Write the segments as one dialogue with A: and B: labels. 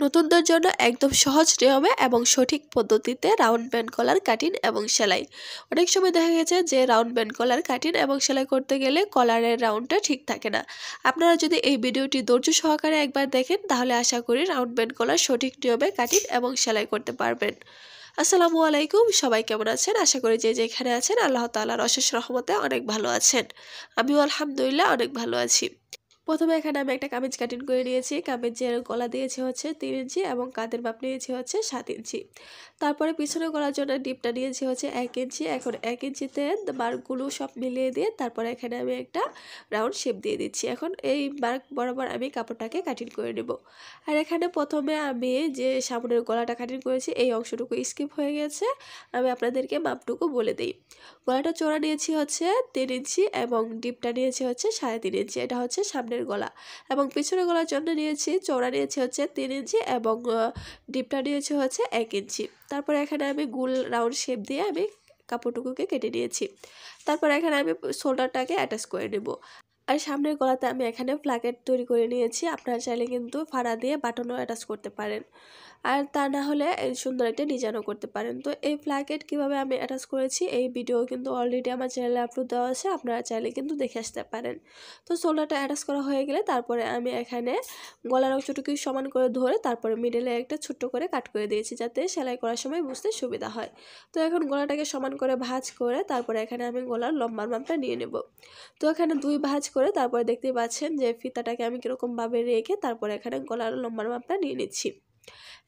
A: নতুনদের জন্য একদম সহজ নিয়মে এবং সঠিক পদ্ধতিতে রাউন্ড ব্যান্ড কলার কাটিং এবং সেলাই। অনেক সময় দেখা গেছে যে রাউন্ড ব্যান্ড কলার কাটিং এবং সেলাই করতে গেলে কলারের রাউন্ডটা ঠিক থাকে না। আপনারা যদি এই ভিডিওটি ধৈর্য সহকারে একবার দেখেন তাহলে আশা করি রাউন্ড ব্যান্ড কলার সঠিক নিয়মে কাটিং এবং সেলাই করতে পারবেন। আসসালামু আলাইকুম, সবাই কেমন আছেন? আশা করি যে যেখানে আছেন আল্লাহ তাআলার অশেষ রহমতে অনেক ভালো আছেন। আমিও আলহামদুলিল্লাহ অনেক ভালো আছি। প্রথমে এখানে আমি একটা কামিজ কাটিং করে নিয়েছি। কামিজের গলা দিয়েছি হচ্ছে 3 ইঞ্চি এবং কাঁধের মাপ নিয়েছি হচ্ছে 7 ইঞ্চি। তারপরে পিছনে গলার জন্য ডিপটা নিয়েছি হচ্ছে 1 ইঞ্চি। এখন 1 ইঞ্চিতে মার্কগুলো সব মিলিয়ে দিয়ে তারপরে এখানে আমি একটা রাউন্ড শেপ দিয়ে দিচ্ছি। এখন এই মার্ক বরাবর আমি কাপড়টাকে কাটিং করে নেব। আর এখানে প্রথমে আমি যে সামনের গলাটা কাটিং করেছি এই অংশটুকু স্কিপ হয়ে গেছে। আমি আপনাদেরকে মাপটুকু বলে দিই। গলাটা চওড়া নিয়েছি হচ্ছে 3 ইঞ্চি এবং ডিপটা নিয়েছি হচ্ছে 3.5 ইঞ্চি। এটা হচ্ছে সামনের গলা এবং পিছনের গলার জন্য নিয়েছি চওড়া নিয়েছি হচ্ছে 3 ইঞ্চি এবং ডিপটা নিয়েছি হচ্ছে 1 ইঞ্চি। তারপরে এখানে আমি গোল রাউন্ড শেপ দিয়ে আমি কাপড়টুকুকে কেটে নিয়েছি। তারপর এখানে আমি শোল্ডারটাকে অ্যাটাচ করে নেব। আর সামনের গলাতে আমি এখানে প্লাকেট তৈরি করে নিয়েছি। আপনারা চাইলে কিন্তু ফাড়া দিয়ে বাটনও অ্যাটাচ করতে পারেন, আর তা না হলে এই সুন্দর একটা ডিজাইনও করতে পারেন। তো এই প্লাকেট কিভাবে আমি অ্যাটাচ করেছি এই ভিডিও কিন্তু অলরেডি আমার চ্যানেলে আপলোড দেওয়া আছে, আপনারা চাইলে কিন্তু দেখে আসতে পারেন। তো শোল্ডারটা অ্যাটাচ করা হয়ে গেলে তারপরে আমি এখানে গলার অংশটুকু সমান করে ধরে তারপরে মিডলে একটা ছোট্ট করে কাট করে দিয়েছি যাতে সেলাই করার সময় বুঝতে সুবিধা হয়। তো এখন গলাটাকে সমান করে ভাঁজ করে তারপরে এখানে আমি গলার লম্বার মাপটা নিয়ে নেব। তো এখানে 2 ভাঁজ করে তারপরে দেখতেই পাচ্ছেন যে ফিতাটাকে আমি কীরকমভাবে রেখে তারপরে এখানে গলার লম্বার মাপটা নিয়ে নিচ্ছি।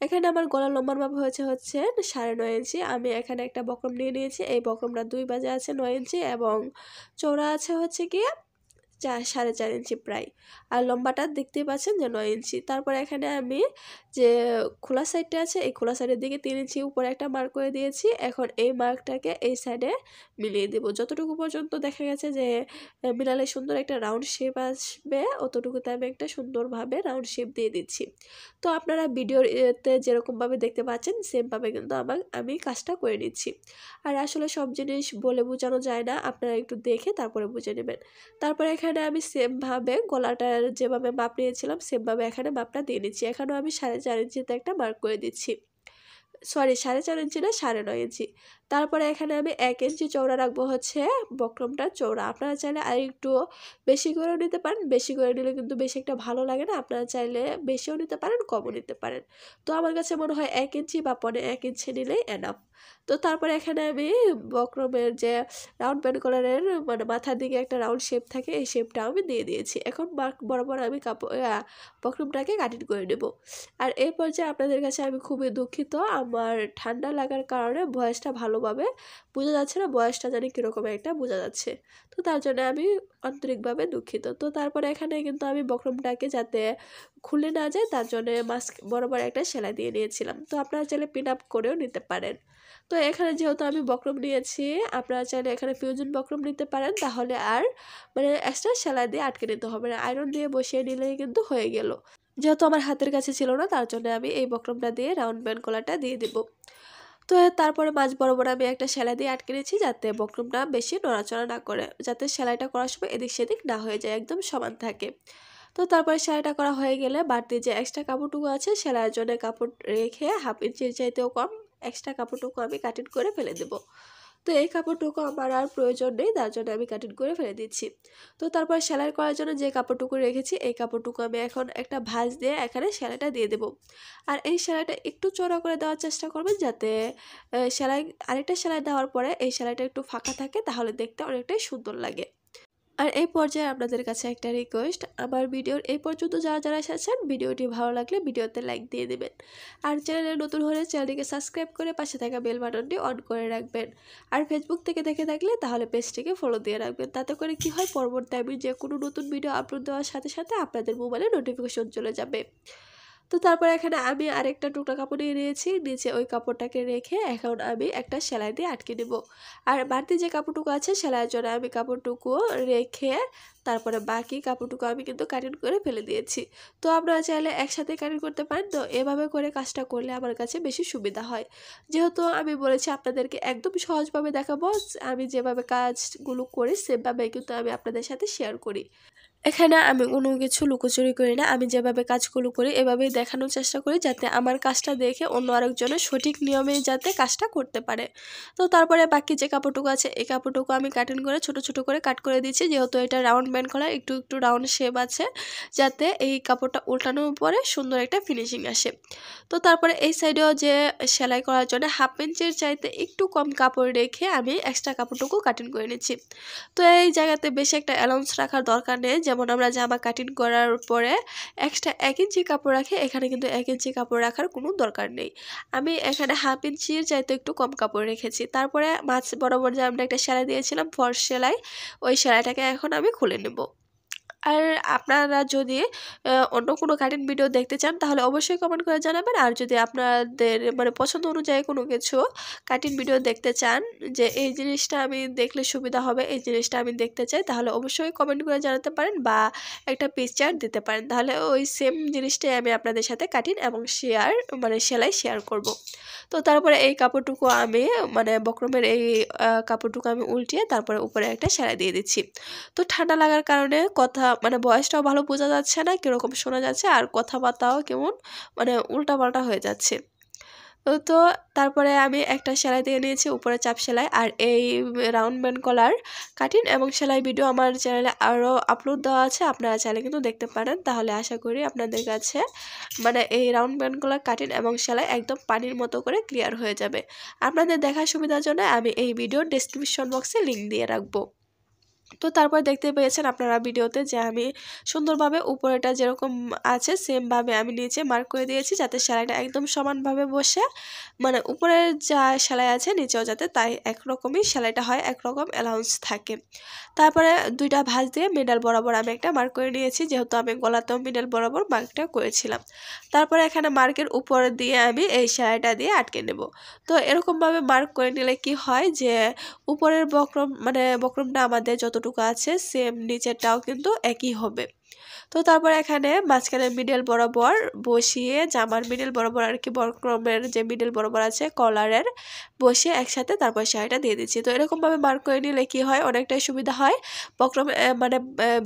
A: এখানে আমার গলার লম্বার মাপ হচ্ছে 9.5 ইঞ্চি। আমি এখানে একটা বক্রম নিয়ে নিয়েছি। এই বক্রমটা 2 বাজে আছে 9 ইঞ্চি এবং চওড়া আছে হচ্ছে গিয়ে 4.5 ইঞ্চি প্রায়, আর লম্বাটা দেখতেই পাচ্ছেন যে 9 ইঞ্চি। তারপর এখানে আমি যে খোলা সাইডটা আছে এই খোলা সাইডের দিকে 3 ইঞ্চি উপরে একটা মার্ক করে দিয়েছি। এখন এই মার্কটাকে এই সাইডে মিলিয়ে দেব। যতটুকু পর্যন্ত দেখা গেছে যে মিলালে সুন্দর একটা রাউন্ড শেপ আসবে অতটুকুতে আমি একটা সুন্দরভাবে রাউন্ড শেপ দিয়ে দিচ্ছি। তো আপনারা ভিডিওর এতে যেরকমভাবে দেখতে পাচ্ছেন সেমভাবে কিন্তু আমি কাজটা করে নিচ্ছি। আর আসলে সব জিনিস বলে বোঝানো যায় না, আপনারা একটু দেখে তারপরে বুঝে নেবেন। তারপরে এখানে আমি সেমভাবে গলাটার যেভাবে মাপ নিয়েছিলাম সেমভাবে এখানে মাপটা দিয়ে নিচ্ছি। এখানেও আমি 4.5 ইঞ্চিতে একটা মার্ক করে দিচ্ছি। সরি, 4.5 ইঞ্চি না 9.5 ইঞ্চি। তারপরে এখানে আমি 1 ইঞ্চি চওড়া রাখবো হচ্ছে বক্রমটা চওড়া। আপনারা চাইলে আরেকটু বেশি করেও নিতে পারেন। বেশি করে নিলে কিন্তু বেশি একটা ভালো লাগে না। আপনারা চাইলে বেশিও নিতে পারেন, কমও নিতে পারেন। তো আমার কাছে মনে হয় 1 ইঞ্চি বা 1.5 ইঞ্চি নিলেই এনাফ। তো তারপরে এখানে আমি বক্রমের যে রাউন্ড প্যান কলারের মানে মাথার দিকে একটা রাউন্ড শেপ থাকে এই শেপটাও আমি দিয়ে দিয়েছি। এখন মার্ক বরাবর আমি বক্রমটাকে কাটিং করে নেব। আর এই পর্যায়ে আপনাদের কাছে আমি খুবই দুঃখিত, আমার ঠান্ডা লাগার কারণে ভয়েসটা ভালোভাবে বোঝা যাচ্ছে না, ভয়েসটা জানি কীরকম একটা বোঝা যাচ্ছে। তো তার জন্য আমি আন্তরিকভাবে দুঃখিত। তো তারপরে এখানে কিন্তু আমি বক্রমটাকে যাতে খুলে না যায় তার জন্য মাস্ক বরাবর একটা সেলাই দিয়ে নিয়েছিলাম। তো আপনারা চাইলে পিন আপ করেও নিতে পারেন। তো এখানে যেহেতু আমি বক্রম নিয়েছি, আপনারা চাইলে এখানে ফিউজন বক্রম নিতে পারেন, তাহলে আর মানে এক্সট্রা সেলাই দিয়ে আটকে নিতে হবে না, আয়রন দিয়ে বসিয়ে নিলেই কিন্তু হয়ে গেল। যেহেতু আমার হাতের কাছে ছিল না তার জন্য আমি এই বক্রমটা দিয়ে রাউন্ড ব্যান্ড কলারটা দিয়ে দেব। তো তারপরে মাঝ বরাবর আমি একটা সেলাই দিয়ে আটকে নিয়েছি যাতে বক্রমটা বেশি নড়াচড়া না করে, যাতে সেলাইটা করার সময় এদিক সেদিক না হয়ে যায়, একদম সমান থাকে। তো তারপরে সেলাইটা করা হয়ে গেলে বাড়তি যে এক্সট্রা কাপড়টুকু আছে সেলাইয়ের জন্য কাপড় রেখে হাফ ইঞ্চির চাইতেও কম এক্সট্রা কাপড়টুকু আমি কাটিং করে ফেলে দেবো। তো এই কাপড়টুকু আমার আর প্রয়োজন নেই, তার জন্য আমি কাটিং করে ফেলে দিচ্ছি। তো তারপর সেলাই করার জন্য যে কাপড়টুকু রেখেছি এই কাপড়টুকু আমি এখন একটা ভাঁজ দিয়ে এখানে সেলাইটা দিয়ে দেবো। আর এই সেলাইটা একটু চওড়া করে দেওয়ার চেষ্টা করবেন যাতে সেলাই আরেকটা সেলাই দেওয়ার পরে এই সেলাইটা একটু ফাঁকা থাকে, তাহলে দেখতে অনেকটাই সুন্দর লাগে। আর এই পর্যায়ে আপনাদের কাছে একটা রিকোয়েস্ট, আমার ভিডিওর এই পর্যন্ত যারা এসেছেন ভিডিওটি ভালো লাগলে ভিডিওতে লাইক দিয়ে দেবেন। আর চ্যানেলে নতুন হলে চ্যানেলটিকে সাবস্ক্রাইব করে পাশে থাকা বেল বাটনটি অন করে রাখবেন। আর ফেসবুক থেকে দেখে থাকলে তাহলে পেজটিকে ফলো দিয়ে রাখবেন। তাতে করে কি হয়, পরবর্তী আমি যে কোনো নতুন ভিডিও আপলোড দেওয়ার সাথে সাথে আপনাদের মোবাইলে নোটিফিকেশন চলে যাবে। তো তারপরে এখানে আমি আরেকটা টুকরা কাপড় নিয়ে নিয়েছি, নিচে ওই কাপড়টাকে রেখে এখন আমি একটা সেলাই দিয়ে আটকে নেব। আর বাড়তি যে কাপড়টুকু আছে সেলাইয়ের জন্য আমি কাপড়টুকু রেখে তারপরে বাকি কাপড়টুকু আমি কিন্তু কাটিং করে ফেলে দিয়েছি। তো আপনারা চাইলে একসাথে কাটিং করতে পারেন, তো এভাবে করে কাজটা করলে আমার কাছে বেশি সুবিধা হয়। যেহেতু আমি বলেছি আপনাদেরকে একদম সহজভাবে দেখাবো, আমি যেভাবে কাজগুলো করি সেভাবেই কিন্তু আমি আপনাদের সাথে শেয়ার করি। এখানে আমি কোনো কিছু লুকোচুরি করি না, আমি যেভাবে কাজগুলো করি এভাবেই দেখানোর চেষ্টা করি, যাতে আমার কাজটা দেখে অন্য আরেকজনের সঠিক নিয়মে যাতে কাজটা করতে পারে। তো তারপরে বাকি যে কাপড়টুকু আছে এই কাপড়টুকু আমি কাটিং করে ছোট ছোট করে কাট করে দিচ্ছি, যেহেতু এটা রাউন্ড ব্যান্ড কলার একটু একটু রাউন্ড শেপ আছে, যাতে এই কাপড়টা উল্টানোর পরে সুন্দর একটা ফিনিশিং আসে। তো তারপরে এই সাইডেও যে সেলাই করার জন্য 1/2 ইঞ্চির চাইতে একটু কম কাপড় রেখে আমি এক্সট্রা কাপড়টুকু কাটিং করে নিচ্ছি। তো এই জায়গাতে বেশি একটা অ্যালাউন্স রাখার দরকার নেই, যেমন আমরা জামা কাটিং করার পরে এক্সট্রা 1 ইঞ্চি কাপড় রাখি, এখানে কিন্তু 1 ইঞ্চি কাপড় রাখার কোনো দরকার নেই। আমি এখানে 1/2 ইঞ্চির চাইতে একটু কম কাপড় রেখেছি। তারপরে মাঝ বরাবর যে আমরা একটা সেলাই দিয়েছিলাম ফলস সেলাই, ওই সেলাইটাকে এখন আমি খুলে নেব। আর আপনারা যদি অন্য কোনো কাটিং ভিডিও দেখতে চান তাহলে অবশ্যই কমেন্ট করে জানাবেন। আর যদি আপনাদের মানে পছন্দ অনুযায়ী কোনো কিছু কাটিং ভিডিও দেখতে চান, যে এই জিনিসটা আমি দেখলে সুবিধা হবে, এই জিনিসটা আমি দেখতে চাই, তাহলে অবশ্যই কমেন্ট করে জানাতে পারেন বা একটা পিকচার দিতে পারেন। তাহলে ওই সেম জিনিসটাই আমি আপনাদের সাথে কাটিং এবং সেলাই শেয়ার করব। তো তারপরে এই কাপড়টুকু আমি মানে বক্রমের এই কাপড়টুকু আমি উল্টিয়ে তারপরে উপরে একটা সেলাই দিয়ে দিচ্ছি। তো ঠান্ডা লাগার কারণে কথা মানে ভয়েসটাও ভালো বোঝা যাচ্ছে না, কীরকম শোনা যাচ্ছে, আর কথাবার্তাও কেমন মানে উল্টাপাল্টা হয়ে যাচ্ছে। তো তারপরে আমি একটা সেলাই দিয়ে নিয়েছি উপরে চাপ সেলাই। আর এই রাউন্ড ব্যান্ড কলার কাটিং এবং সেলাই ভিডিও আমার চ্যানেলে আরও আপলোড দেওয়া আছে, আপনারা চাইলে কিন্তু দেখতে পারেন। তাহলে আশা করি আপনাদের কাছে মানে এই রাউন্ড ব্যান্ড কলার কাটিং এবং সেলাই একদম পানির মতো করে ক্লিয়ার হয়ে যাবে। আপনাদের দেখার সুবিধার জন্য আমি এই ভিডিওর ডেসক্রিপশন বক্সে লিঙ্ক দিয়ে রাখবো। তো তারপর দেখতে পেয়েছেন আপনারা ভিডিওতে যে আমি সুন্দরভাবে উপরেটা যেরকম আছে সেমভাবে আমি নিচে মার্ক করে দিয়েছি, যাতে সেলাইটা একদম সমানভাবে বসে মানে উপরের যা সেলাই আছে নিচেও যাতে তাই একরকমই সেলাইটা হয়, একরকম অ্যালাউন্স থাকে। তারপরে দুইটা ভাঁজ দিয়ে মিডল বরাবর আমি একটা মার্ক করে নিয়েছি, যেহেতু আমি গলাতেও মিডল বরাবর মার্কটা করেছিলাম। তারপরে এখানে মার্কের উপর দিয়ে আমি এই সেলাইটা দিয়ে আটকে নেব। তো এরকমভাবে মার্ক করে নিলে কি হয় যে উপরের বক্রমটা আমাদের যতটুকু আছে সেম নিচেরটাও কিন্তু একই হবে। তো তারপর এখানে মাঝখানে মিডল বরাবর বসিয়ে জামার মিডল বরাবর আর কি বক্রমের যে মিডল বরাবর আছে কলারের বসিয়ে একসাথে তারপর সেলাইটা দিয়ে দিচ্ছি। তো এরকমভাবে মার্ক করে নিলে কি হয় অনেকটাই সুবিধা হয়, বক্রম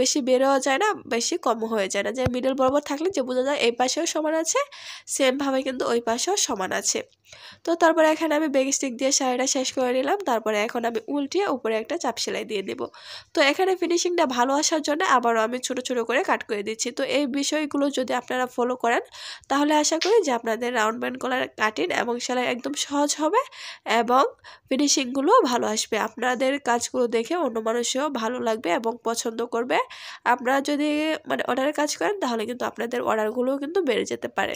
A: বেশি বেরোও যায় না, বেশি কম হয়ে যায় না, যে মিডল বরাবর থাকলে যে বোঝা যায় এই পাশেও সমান আছে, সেমভাবে কিন্তু ওই পাশেও সমান আছে। তো তারপরে এখানে আমি বেগ স্টিক দিয়ে সেলাইটা শেষ করে নিলাম। তারপরে এখন আমি উল্টিয়ে উপরে একটা চাপ সেলাই দিয়ে দেব। তো এখানে ফিনিশিংটা ভালো আসার জন্য আবারও আমি ছোট ছোট করে কাট করে দিচ্ছি। তো এই বিষয়গুলো যদি আপনারা ফলো করেন তাহলে আশা করি যে আপনাদের রাউন্ড ব্যান্ড কলার কাটিং এবং সেলাই একদম সহজ হবে এবং ফিনিশিংগুলোও ভালো আসবে। আপনাদের কাজগুলো দেখে অন্য মানুষও ভালো লাগবে এবং পছন্দ করবে। আপনারা যদি অর্ডারের কাজ করেন তাহলে কিন্তু আপনাদের অর্ডারগুলোও কিন্তু বেড়ে যেতে পারে।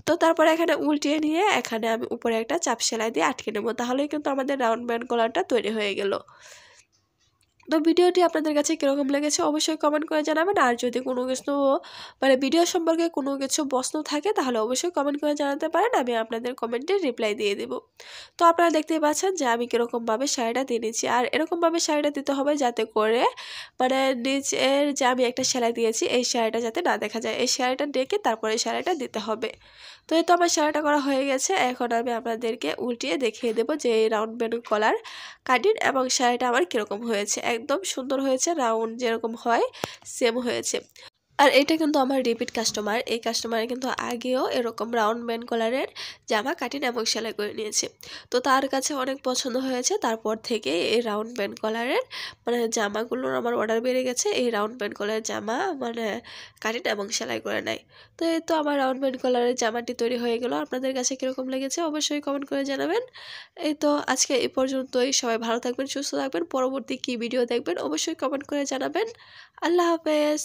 A: তো তারপরে এখানে উল্টিয়ে নিয়ে এখানে আমি উপরে একটা চাপ সেলাই দিয়ে আটকে নেব, তাহলেই কিন্তু আমাদের রাউন্ড ব্যান্ড কলারটা তৈরি হয়ে গেল। তো ভিডিওটি আপনাদের কাছে কীরকম লেগেছে অবশ্যই কমেন্ট করে জানাবেন। আর যদি কোনো কিছু ভিডিও সম্পর্কে কোনো কিছু প্রশ্ন থাকে তাহলে অবশ্যই কমেন্ট করে জানাতে পারেন, আমি আপনাদের কমেন্টে রিপ্লাই দিয়ে দেব। তো আপনারা দেখতেই পাচ্ছেন যে আমি কীরকমভাবে শাড়িটা দিয়ে নিচ্ছি, আর এরকমভাবে শাড়িটা দিতে হবে যাতে করে নিচের যে আমি একটা সেলাই দিয়েছি এই সেলাইটা যাতে না দেখা যায়, এই সেলাইটা ডেকে তারপরে সেলাইটা দিতে হবে। তো এই তো আমার সেলাইটা করা হয়ে গেছে। এখন আমি আপনাদেরকে উল্টিয়ে দেখিয়ে দেবো যে এই রাউন্ড ব্যান্ড কলার কাটিং এবং সেলাইটা আমার কীরকম হয়েছে। একদম সুন্দর হয়েছে, রাউন্ড যেরকম হয় সেম হয়েছে। আর এটা কিন্তু আমার রিপিট কাস্টমার, এই কাস্টমার কিন্তু আগেও এরকম রাউন্ড ব্যান্ড কলারের জামা কাটিং এবং সেলাই করে নিয়েছে। তো তার কাছে অনেক পছন্দ হয়েছে, তারপর থেকে এই রাউন্ড ব্যান্ড কলারের জামাগুলোর আমার অর্ডার বেড়ে গেছে, এই রাউন্ড ব্যান্ড কলারের জামা কাটিং এবং সেলাই করে নেয়। তো এই তো আমার রাউন্ড ব্যান্ড কলারের জামাটি তৈরি হয়ে গেল। আপনাদের কাছে কীরকম লেগেছে অবশ্যই কমেন্ট করে জানাবেন। এই তো আজকে এই পর্যন্তই, সবাই ভালো থাকবেন, সুস্থ থাকবেন। পরবর্তী কী ভিডিও দেখবেন অবশ্যই কমেন্ট করে জানাবেন। আল্লাহ হাফেজ।